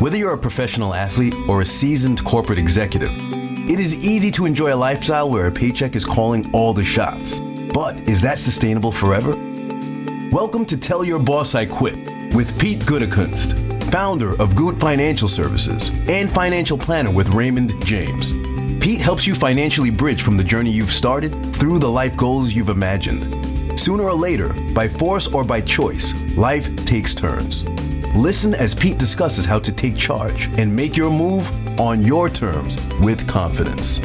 Whether you're a professional athlete or a seasoned corporate executive, it is easy to enjoy a lifestyle where a paycheck is calling all the shots. But is that sustainable forever? Welcome to Tell Your Boss I Quit with Pete Gutekunst, founder of Gut Financial Services and financial planner with Raymond James. Pete helps you financially bridge from the journey you've started through the life goals you've imagined. Sooner or later, by force or by choice, life takes turns. Listen as Pete discusses how to take charge and make your move on your terms with confidence.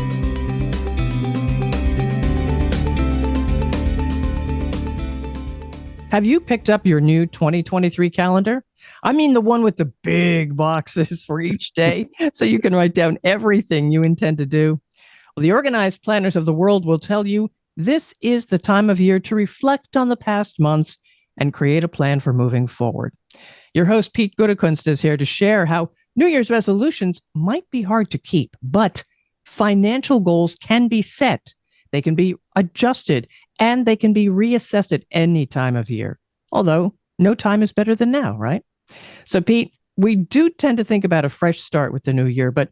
Have you picked up your new 2023 calendar? I mean the one with the big boxes for each day, so you can write down everything you intend to do. Well, the organized planners of the world will tell you this is the time of year to reflect on the past months and create a plan for moving forward. Your host, Pete Gutekunst, is here to share how New Year's resolutions might be hard to keep, but financial goals can be set, they can be adjusted, and they can be reassessed at any time of year. Although, no time is better than now, right? So, Pete, we do tend to think about a fresh start with the new year, but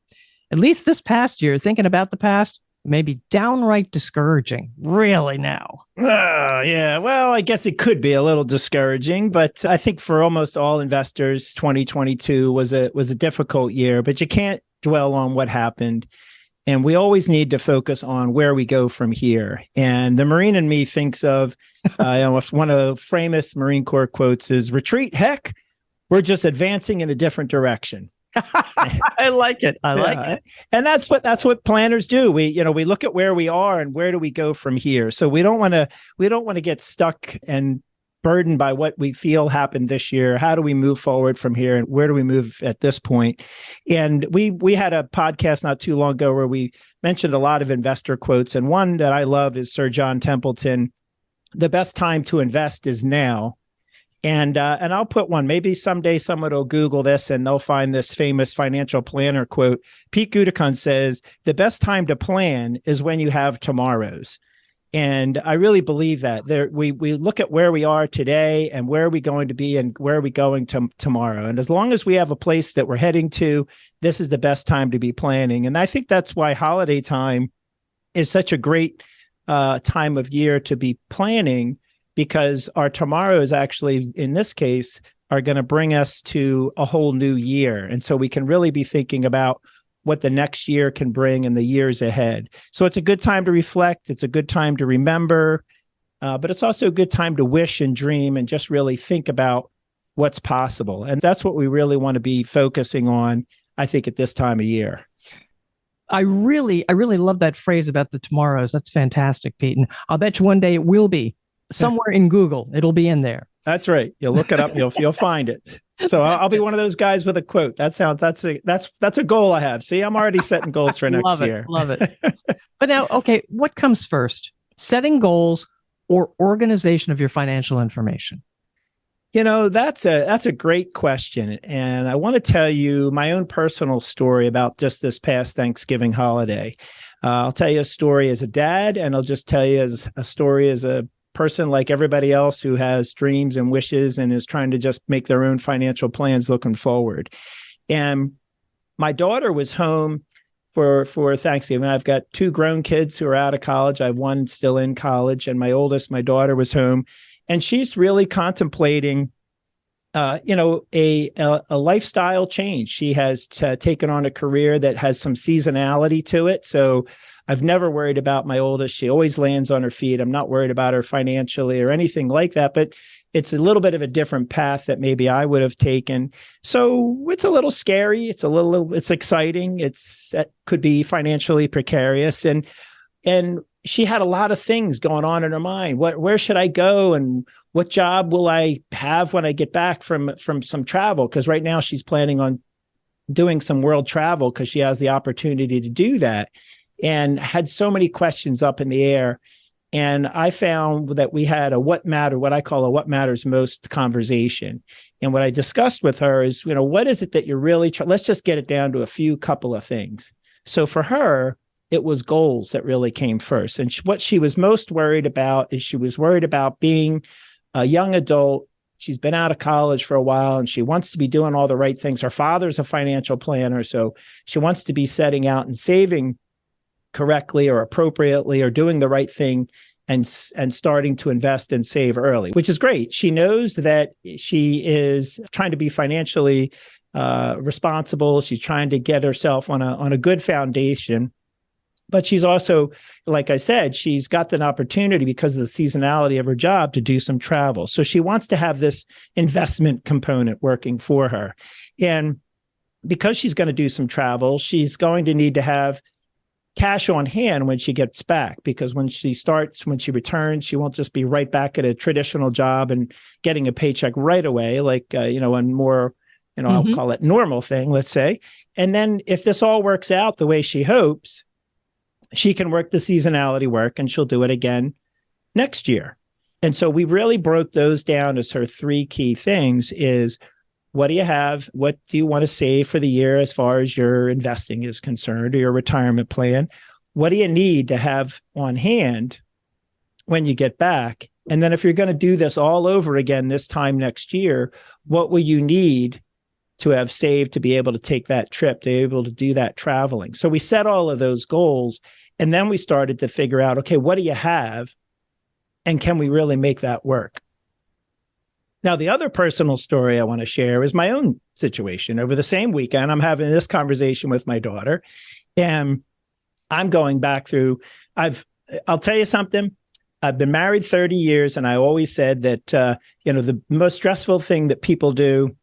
at least this past year, thinking about the past may be downright discouraging. Really now? Yeah. Well, I guess it could be a little discouraging, but I think for almost all investors, 2022 was a difficult year, but you can't dwell on what happened. And we always need to focus on where we go from here. And the Marine in me thinks of, one of the famous Marine Corps quotes is, "Retreat, heck, we're just advancing in a different direction." I like it. I like it. And that's what planners do. We look at where we are and where do we go from here. So we don't want to get stuck and burdened by what we feel happened this year. How do we move forward from here, and where do we move at this point? And we had a podcast not too long ago where we mentioned a lot of investor quotes, and one that I love is Sir John Templeton: "The best time to invest is now." And I'll put one. Maybe someday someone will Google this and they'll find this famous financial planner quote. Pete Gutekunst says, "The best time to plan is when you have tomorrows." And I really believe that. We look at where we are today and where are we going to be and where are we going to tomorrow. And as long as we have a place that we're heading to, this is the best time to be planning. And I think that's why holiday time is such a great time of year to be planning, because our tomorrows actually, in this case, are going to bring us to a whole new year. And so we can really be thinking about what the next year can bring in the years ahead. So it's a good time to reflect. It's a good time to remember, but it's also a good time to wish and dream and just really think about what's possible. And that's what we really want to be focusing on, I think, at this time of year. I really love that phrase about the tomorrows. That's fantastic, Pete. And I'll bet you one day it will be. Somewhere in Google, it'll be in there. That's right. You'll look it up. You'll find it. So I'll be one of those guys with a quote. That's a goal I have. See, I'm already setting goals for next year. Love it. But now, okay, what comes first? Setting goals or organization of your financial information? That's a great question. And I want to tell you my own personal story about just this past Thanksgiving holiday. I'll tell you a story as a dad, and I'll just tell you as a story as a person like everybody else who has dreams and wishes and is trying to just make their own financial plans looking forward. And my daughter was home for Thanksgiving. I've got two grown kids who are out of college. I have one still in college, and my oldest, my daughter, was home, and she's really contemplating a lifestyle change. She has taken on a career that has some seasonality to it. So I've never worried about my oldest. She always lands on her feet. I'm not worried about her financially or anything like that, but it's a little bit of a different path that maybe I would have taken. So it's a little scary. It's exciting. It could be financially precarious. And she had a lot of things going on in her mind. Where should I go? And what job will I have when I get back from some travel? Because right now she's planning on doing some world travel because she has the opportunity to do that. And had so many questions up in the air. And I found that we had what I call a what matters most conversation. And what I discussed with her is, what is it that you're really let's just get it down to a couple of things. So for her, it was goals that really came first. And what she was most worried about is she was worried about being a young adult she's been out of college for a while and she wants to be doing all the right things. Her father's a financial planner, so she wants to be setting out and saving correctly or appropriately or doing the right thing and starting to invest and save early, which is great. She knows that she is trying to be financially responsible. She's trying to get herself on a good foundation. But she's also, like I said, she's got an opportunity because of the seasonality of her job to do some travel. So she wants to have this investment component working for her. And because she's going to do some travel, she's going to need to have cash on hand when she gets back, because when she returns, she won't just be right back at a traditional job and getting a paycheck right away, like, a more, I'll call it normal thing, let's say. And then if this all works out the way she hopes, she can work the seasonality work and she'll do it again next year. And so we really broke those down as her three key things is, what do you have? What do you want to save for the year as far as your investing is concerned or your retirement plan? What do you need to have on hand when you get back? And then if you're going to do this all over again this time next year, what will you need to have saved to be able to take that trip, to be able to do that traveling? So we set all of those goals, and then we started to figure out, okay, what do you have? And can we really make that work? Now, the other personal story I want to share is my own situation. Over the same weekend, I'm having this conversation with my daughter, and I'm going back through, I'll tell you something. I've been married 30 years, and I always said that, the most stressful thing that people do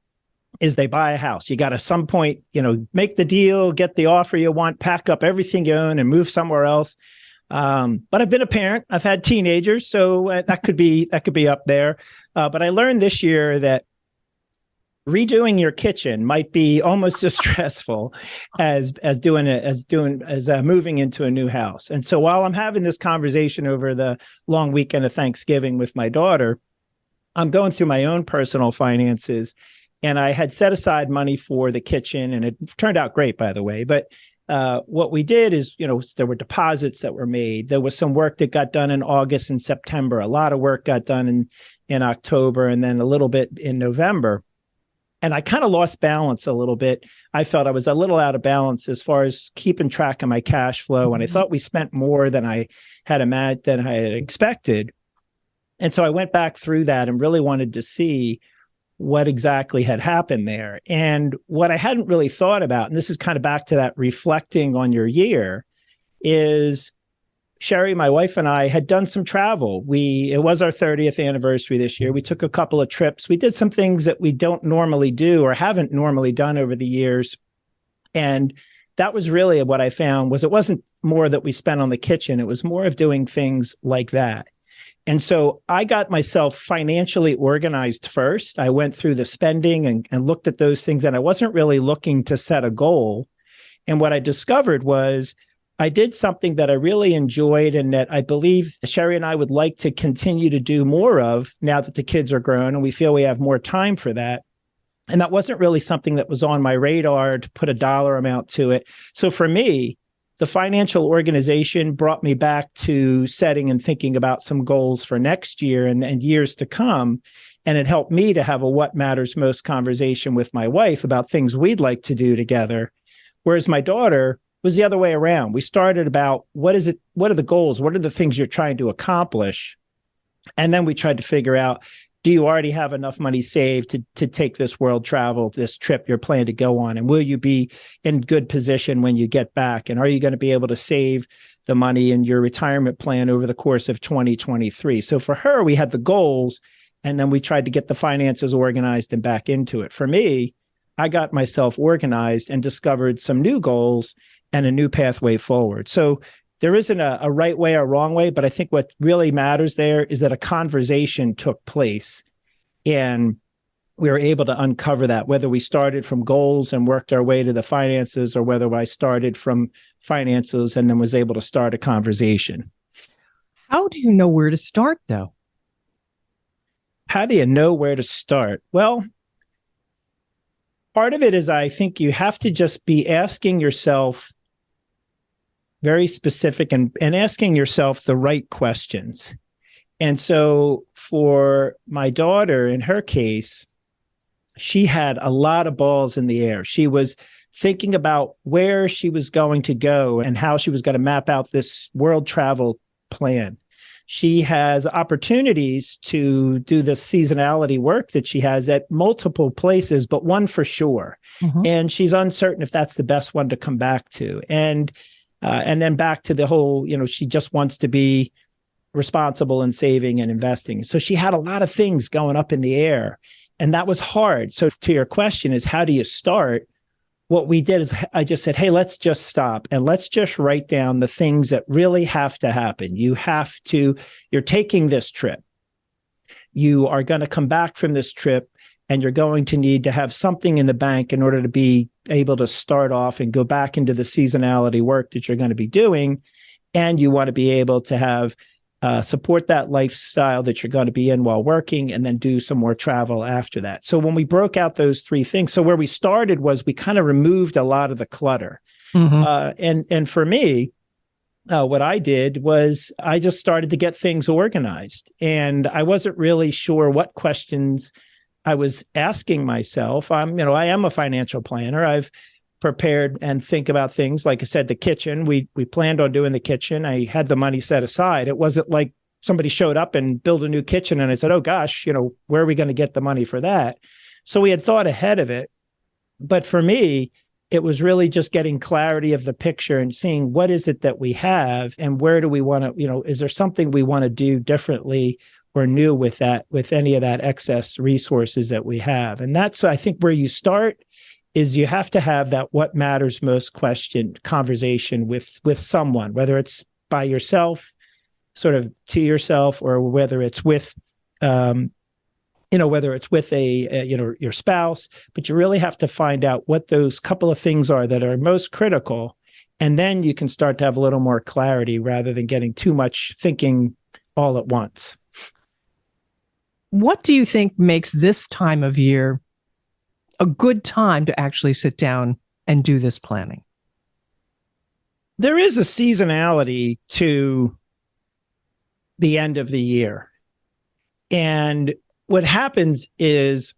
is they buy a house. You got to some point, make the deal, get the offer you want, pack up everything you own and move somewhere else. But I've been a parent. I've had teenagers, so that could be up there. But I learned this year that redoing your kitchen might be almost as stressful as moving into a new house. And so while I'm having this conversation over the long weekend of Thanksgiving with my daughter, I'm going through my own personal finances, and I had set aside money for the kitchen, and it turned out great, by the way. But what we did is, there were deposits that were made. There was some work that got done in August and September. A lot of work got done in October, and then a little bit in November. And I kind of lost balance a little bit. I felt I was a little out of balance as far as keeping track of my cash flow. And I thought we spent more than I had expected. And so I went back through that and really wanted to see what exactly had happened there. And what I hadn't really thought about, and this is kind of back to that reflecting on your year, is Sherry, my wife, and I had done some travel. It was our 30th anniversary this year. We took a couple of trips. We did some things that we don't normally do or haven't normally done over the years. And that was really what I found was it wasn't more that we spent on the kitchen. It was more of doing things like that. And so I got myself financially organized first. I went through the spending and looked at those things, and I wasn't really looking to set a goal. And what I discovered was I did something that I really enjoyed and that I believe Sherry and I would like to continue to do more of now that the kids are grown and we feel we have more time for that. And that wasn't really something that was on my radar to put a dollar amount to it. So for me, the financial organization brought me back to setting and thinking about some goals for next year and years to come. And it helped me to have a what matters most conversation with my wife about things we'd like to do together. Whereas my daughter was the other way around. We started about what are the goals? What are the things you're trying to accomplish? And then we tried to figure out, do you already have enough money saved to take this world travel, this trip you're planning to go on? And will you be in good position when you get back? And are you going to be able to save the money in your retirement plan over the course of 2023? So for her, we had the goals, and then we tried to get the finances organized and back into it. For me, I got myself organized and discovered some new goals and a new pathway forward. So there isn't a right way or wrong way, but I think what really matters there is that a conversation took place and we were able to uncover that, whether we started from goals and worked our way to the finances or whether I started from finances and then was able to start a conversation. How do you know where to start, though? How do you know where to start? Well, part of it is I think you have to just be asking yourself very specific and asking yourself the right questions. And so for my daughter, in her case, she had a lot of balls in the air. She was thinking about where she was going to go and how she was going to map out this world travel plan. She has opportunities to do the seasonality work that she has at multiple places, but one for sure. Mm-hmm. And she's uncertain if that's the best one to come back to. And then back to the whole, she just wants to be responsible in saving and investing. So she had a lot of things going up in the air, and that was hard. So to your question is, how do you start? What we did is I just said, hey, let's just stop and let's just write down the things that really have to happen. You're taking this trip. You are going to come back from this trip, and you're going to need to have something in the bank in order to be able to start off and go back into the seasonality work that you're going to be doing. And you want to be able to have support that lifestyle that you're going to be in while working, and then do some more travel after that. So when we broke out those three things, so where we started was we kind of removed a lot of the clutter. Mm-hmm. And for me, what I did was I just started to get things organized, and I wasn't really sure what questions I was asking myself. I am a financial planner. I've prepared and think about things. Like I said, the kitchen, we planned on doing the kitchen. I had the money set aside. It wasn't like somebody showed up and built a new kitchen and I said, oh gosh, where are we going to get the money for that? So we had thought ahead of it. But for me, it was really just getting clarity of the picture and seeing what is it that we have and where do we want to, is there something we want to do differently or new with any of that excess resources that we have? And that's, I think, where you start. Is you have to have that what matters most conversation with someone, whether it's by yourself, sort of to yourself, or whether it's with, whether it's with your spouse. But you really have to find out what those couple of things are that are most critical, and then you can start to have a little more clarity rather than getting too much thinking all at once. What do you think makes this time of year a good time to actually sit down and do this planning? There is a seasonality to the end of the year. And what happens is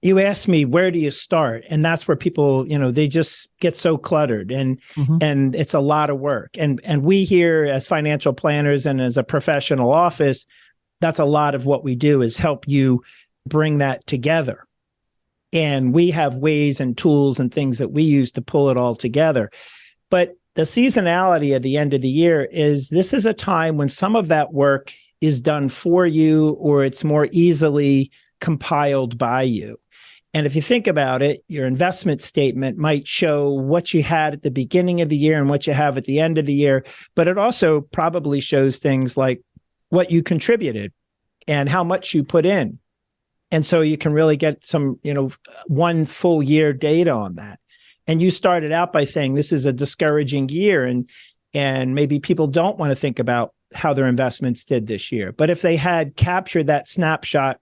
you ask me, where do you start? And that's where people, they just get so cluttered and it's a lot of work. And we here as financial planners and as a professional office, that's a lot of what we do is help you bring that together. And we have ways and tools and things that we use to pull it all together. But the seasonality at the end of the year this is a time when some of that work is done for you, or it's more easily compiled by you. And if you think about it, your investment statement might show what you had at the beginning of the year and what you have at the end of the year, but it also probably shows things like what you contributed and how much you put in. And so you can really get some, one full year data on that. And you started out by saying this is a discouraging year, and maybe people don't want to think about how their investments did this year. But if they had captured that snapshot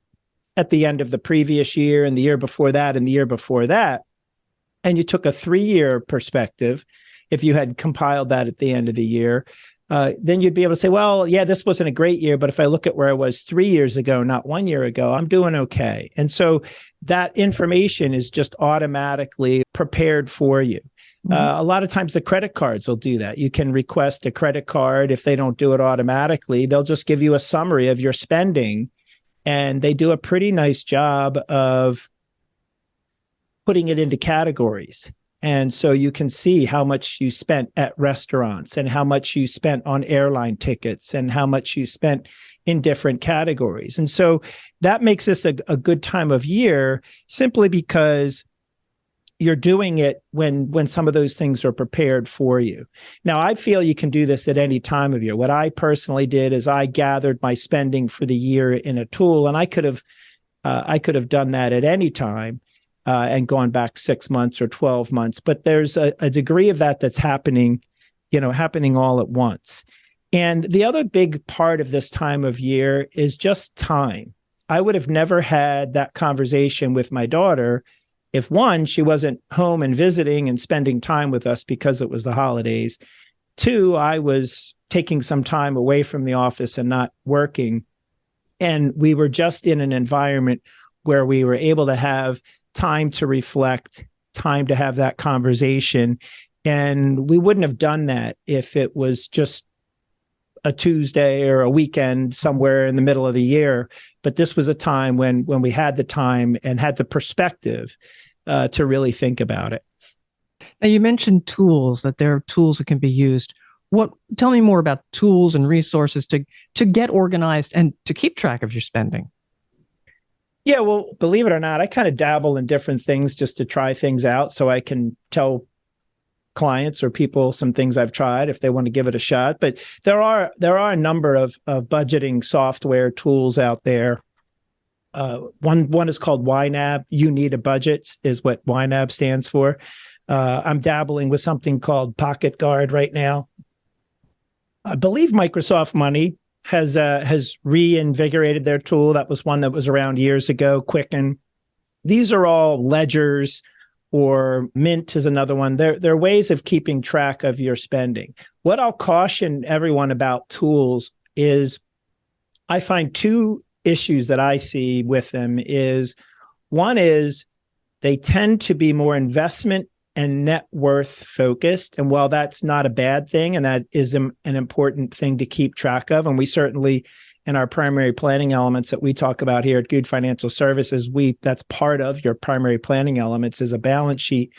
at the end of the previous year and the year before that and the year before that, and you took a 3-year perspective, if you had compiled that at the end of the year, then you'd be able to say, well, yeah, this wasn't a great year, but if I look at where I was 3 years ago, not 1 year ago, I'm doing okay. And so that information is just automatically prepared for you. A lot of times the credit cards will do that. You can request a credit card. If they don't do it automatically, they'll just give you a summary of your spending. And they do a pretty nice job of putting it into categories. And so you can see how much you spent at restaurants and how much you spent on airline tickets and how much you spent in different categories. And so that makes this a good time of year simply because you're doing it when some of those things are prepared for you. Now, I feel you can do this at any time of year. What I personally did is I gathered my spending for the year in a tool, and I could have done that at any time. And gone back 6 months or 12 months. But there's a degree of that's happening all at once. And the other big part of this time of year is just time. I would have never had that conversation with my daughter if, one, she wasn't home and visiting and spending time with us because it was the holidays. Two, I was taking some time away from the office and not working And we were just in an environment where we were able to have time to reflect, time to have that conversation. And we wouldn't have done that if it was just a Tuesday or a weekend somewhere in the middle of the year. But this was a time when we had the time and had the perspective to really think about it. Now, you mentioned tools, that there are tools that can be used. Tell me more about tools and resources to get organized and to keep track of your spending. Yeah, well, believe it or not, I kind of dabble in different things just to try things out so I can tell clients or people some things I've tried if they want to give it a shot. But there are a number of budgeting software tools out there. One is called YNAB. You Need a Budget is what YNAB stands for. I'm dabbling with something called Pocket Guard right now. I believe Microsoft Money has reinvigorated their tool. That was one that was around years ago, Quicken. These are all ledgers, or Mint is another one. They're ways of keeping track of your spending. What I'll caution everyone about tools is I find two issues that I see with them is one is they tend to be more investment and net worth focused. And while that's not a bad thing, and that is an important thing to keep track of, and we certainly, in our primary planning elements that we talk about here at Good Financial Services, that's part of your primary planning elements is a balance sheet.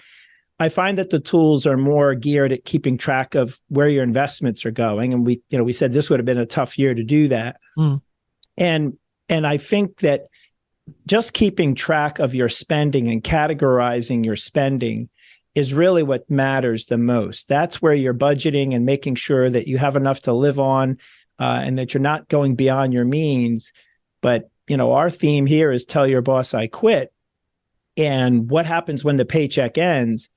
I find that the tools are more geared at keeping track of where your investments are going. And we said this would have been a tough year to do that. And I think that just keeping track of your spending and categorizing your spending is really what matters the most. That's where you're budgeting and making sure that you have enough to live on and that you're not going beyond your means. But, our theme here is tell your boss I quit. And what happens when the paycheck ends?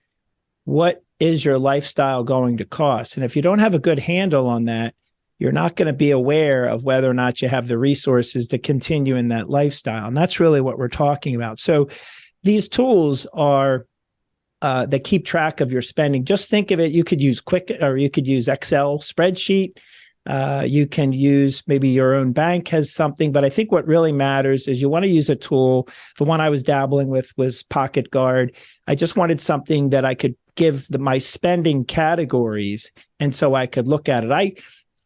What is your lifestyle going to cost? And if you don't have a good handle on that, you're not going to be aware of whether or not you have the resources to continue in that lifestyle. And that's really what we're talking about. So these tools are that keep track of your spending. Just think of it. You could use or you could use Excel spreadsheet. You can use maybe your own bank has something, but I think what really matters is you want to use a tool. The one I was dabbling with was Pocket Guard. I just wanted something that I could give my spending categories, and so I could look at it. I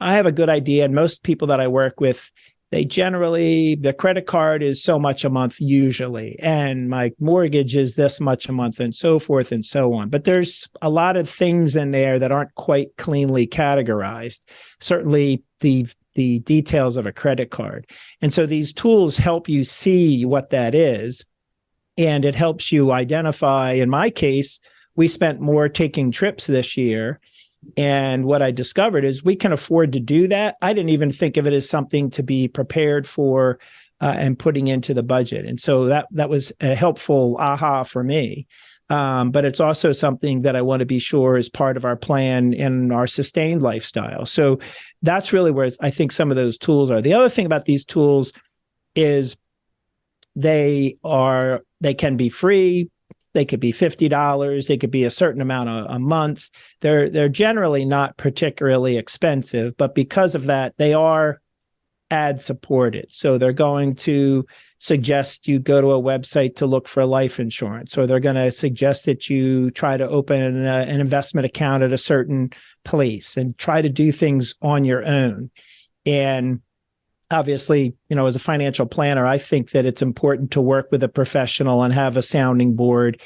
have a good idea, and most people that I work with, the credit card is so much a month usually, and my mortgage is this much a month, and so forth and so on. But there's a lot of things in there that aren't quite cleanly categorized. Certainly the details of a credit card. And so these tools help you see what that is, and it helps you identify. In my case, we spent more taking trips this year. And what I discovered is we can afford to do that. I didn't even think of it as something to be prepared for and putting into the budget. And so that was a helpful aha for me. But it's also something that I want to be sure is part of our plan in our sustained lifestyle. So that's really where I think some of those tools are. The other thing about these tools is they can be free. They could be $50. They could be a certain amount a month. They're generally not particularly expensive, but because of that, they are ad supported. So they're going to suggest you go to a website to look for life insurance, or they're going to suggest that you try to open an investment account at a certain place and try to do things on your own. And obviously, as a financial planner, I think that it's important to work with a professional and have a sounding board.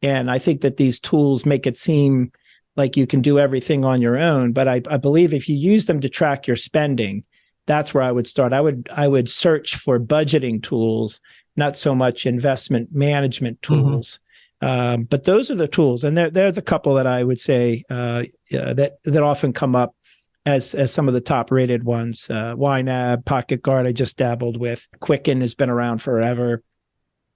And I think that these tools make it seem like you can do everything on your own. But I believe if you use them to track your spending, that's where I would start. I would search for budgeting tools, not so much investment management tools. But those are the tools. And there's a couple that I would say that often come up as some of the top rated ones. YNAB, Pocket Guard, I just dabbled with. Quicken has been around forever,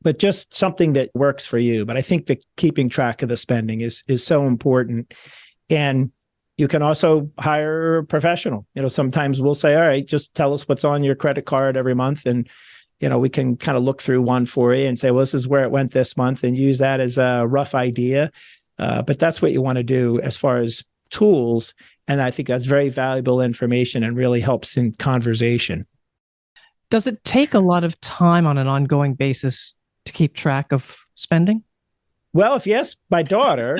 but just something that works for you. But I think that keeping track of the spending is so important. And you can also hire a professional. Sometimes we'll say, all right, just tell us what's on your credit card every month. And, we can kind of look through one for you and say, well, this is where it went this month, and use that as a rough idea. But that's what you want to do as far as tools. And I think that's very valuable information and really helps in conversation. Does it take a lot of time on an ongoing basis to keep track of spending? Well, if you ask my daughter,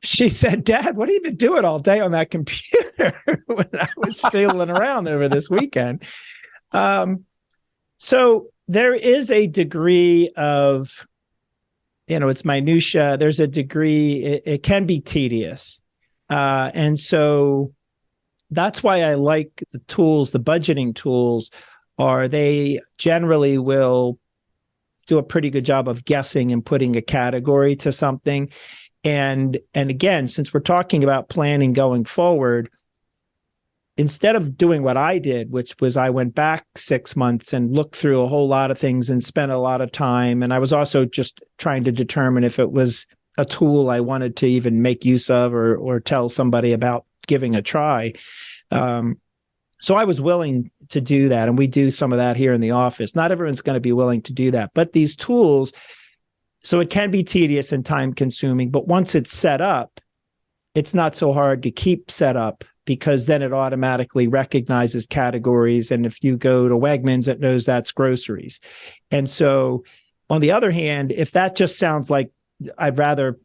she said, Dad, what have you been doing all day on that computer when I was fiddling around over this weekend? So there is a degree of, it's minutia. There's a degree, it can be tedious. And so that's why I like the tools, the budgeting tools, they generally will do a pretty good job of guessing and putting a category to something. And again, since we're talking about planning going forward, instead of doing what I did, which was I went back 6 months and looked through a whole lot of things and spent a lot of time. And I was also just trying to determine if it was a tool I wanted to even make use of or tell somebody about giving a try. So I was willing to do that. And we do some of that here in the office. Not everyone's going to be willing to do that. But these tools, so it can be tedious and time consuming. But once it's set up, it's not so hard to keep set up because then it automatically recognizes categories. And if you go to Wegmans, it knows that's groceries. And so on the other hand, if that just sounds like I'd rather,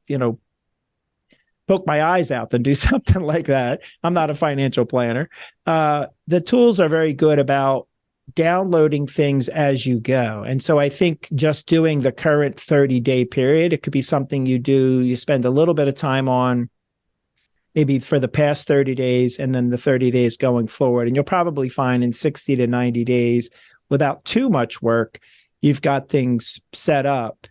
poke my eyes out than do something like that. I'm not a financial planner. The tools are very good about downloading things as you go. And so I think just doing the current 30-day period, it could be something you spend a little bit of time on maybe for the past 30 days and then the 30 days going forward. And you'll probably find in 60 to 90 days, without too much work, you've got things set up.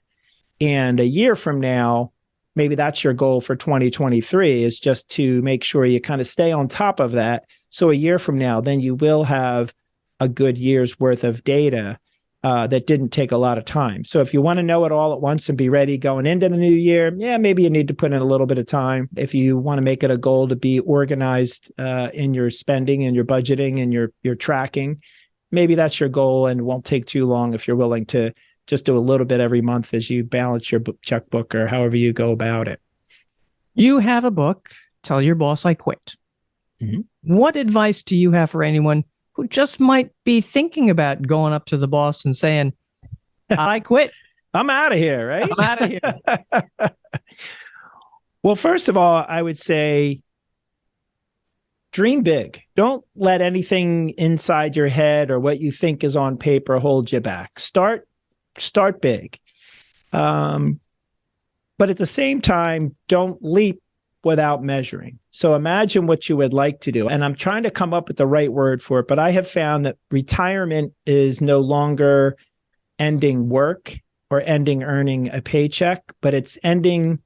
And a year from now, maybe that's your goal for 2023 is just to make sure you kind of stay on top of that. So a year from now, then you will have a good year's worth of data that didn't take a lot of time. So if you want to know it all at once and be ready going into the new year, maybe you need to put in a little bit of time. If you want to make it a goal to be organized in your spending and your budgeting and your tracking, maybe that's your goal and it won't take too long if you're willing to just do a little bit every month as you balance your checkbook or however you go about it. You have a book, Tell Your Boss I Quit. Mm-hmm. What advice do you have for anyone who just might be thinking about going up to the boss and saying, I quit. I'm out of here, right? I'm out of here. Well, first of all, I would say dream big. Don't let anything inside your head or what you think is on paper hold you back. Start big. But at the same time, don't leap without measuring. So imagine what you would like to do. And I'm trying to come up with the right word for it, but I have found that retirement is no longer ending work or ending earning a paycheck, but it's ending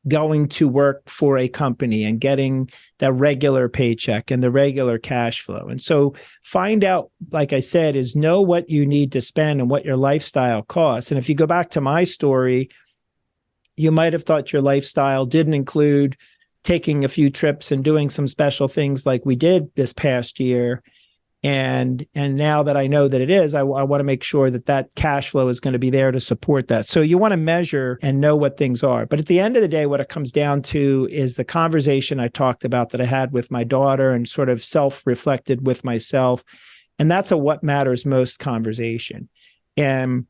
going to work for a company and getting that regular paycheck and the regular cash flow. And so find out, like I said, is know what you need to spend and what your lifestyle costs. And if you go back to my story, you might have thought your lifestyle didn't include taking a few trips and doing some special things like we did this past year. And now that I know that it is, I want to make sure that cash flow is going to be there to support that. So you want to measure and know what things are. But at the end of the day, what it comes down to is the conversation I talked about that I had with my daughter and sort of self-reflected with myself. And that's a what matters most conversation. And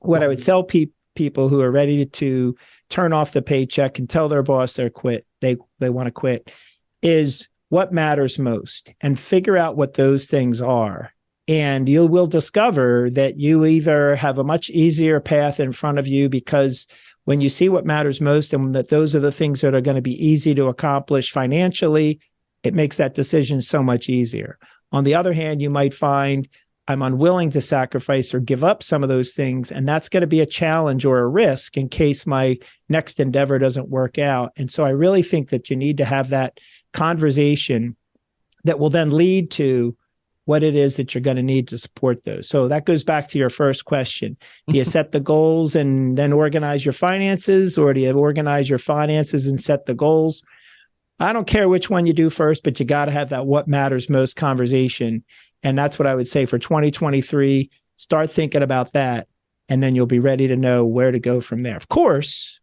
what I would tell people who are ready to turn off the paycheck and tell their boss they want to quit is what matters most, and figure out what those things are. And you will discover that you either have a much easier path in front of you because when you see what matters most and that those are the things that are going to be easy to accomplish financially, it makes that decision so much easier. On the other hand, you might find I'm unwilling to sacrifice or give up some of those things, and that's going to be a challenge or a risk in case my next endeavor doesn't work out. And so I really think that you need to have that conversation that will then lead to what it is that you're going to need to support those. So that goes back to your first question. Do you set the goals and then organize your finances, or do you organize your finances and set the goals? I don't care which one you do first, but you got to have that what matters most conversation. And that's what I would say for 2023. Start thinking about that, and then you'll be ready to know where to go from there. Of course,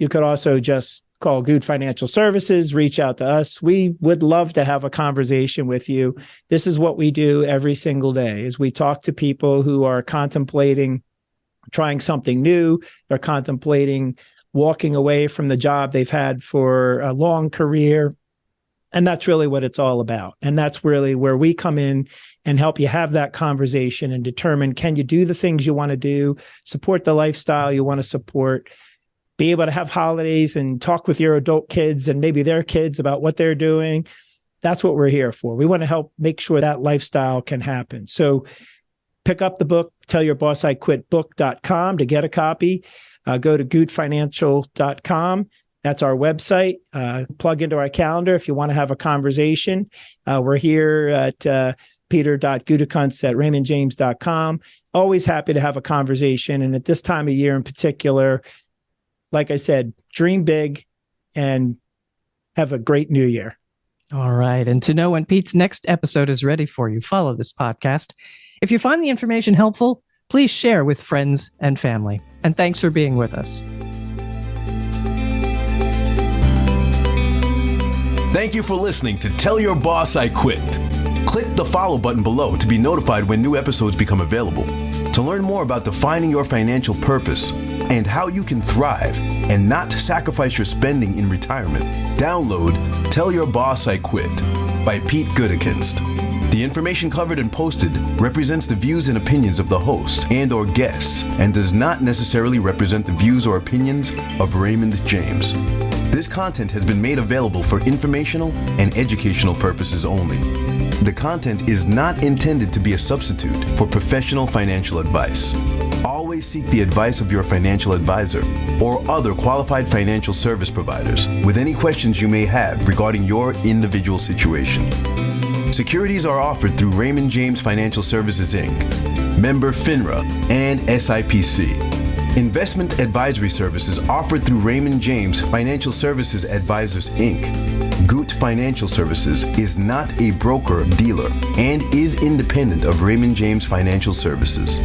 You could also just call Gute Financial Services, reach out to us. We would love to have a conversation with you. This is what we do every single day, is we talk to people who are contemplating trying something new. They're contemplating walking away from the job they've had for a long career. And that's really what it's all about. And that's really where we come in and help you have that conversation and determine, can you do the things you want to do, support the lifestyle you want to support, be able to have holidays and talk with your adult kids and maybe their kids about what they're doing. That's what we're here for. We want to help make sure that lifestyle can happen. So pick up the book, tellyourbossiquitbook.com to get a copy. Go to gutefinancial.com. That's our website. Plug into our calendar if you want to have a conversation. We're here at peter.gutekunst at raymondjames.com. Always happy to have a conversation. And at this time of year in particular, like I said, dream big and have a great new year. All right. And to know when Pete's next episode is ready for you, follow this podcast. If you find the information helpful, please share with friends and family. And thanks for being with us. Thank you for listening to Tell Your Boss I Quit. Click the follow button below to be notified when new episodes become available. To learn more about defining your financial purpose and how you can thrive and not sacrifice your spending in retirement, download Tell Your Boss I Quit by Pete Gutekunst. The information covered and posted represents the views and opinions of the host and or guests and does not necessarily represent the views or opinions of Raymond James. This content has been made available for informational and educational purposes only. The content is not intended to be a substitute for professional financial advice. Always seek the advice of your financial advisor or other qualified financial service providers with any questions you may have regarding your individual situation. Securities are offered through Raymond James Financial Services, Inc., member FINRA, and SIPC. Investment advisory services offered through Raymond James Financial Services Advisors, Inc. Gute Financial Services is not a broker-dealer and is independent of Raymond James Financial Services.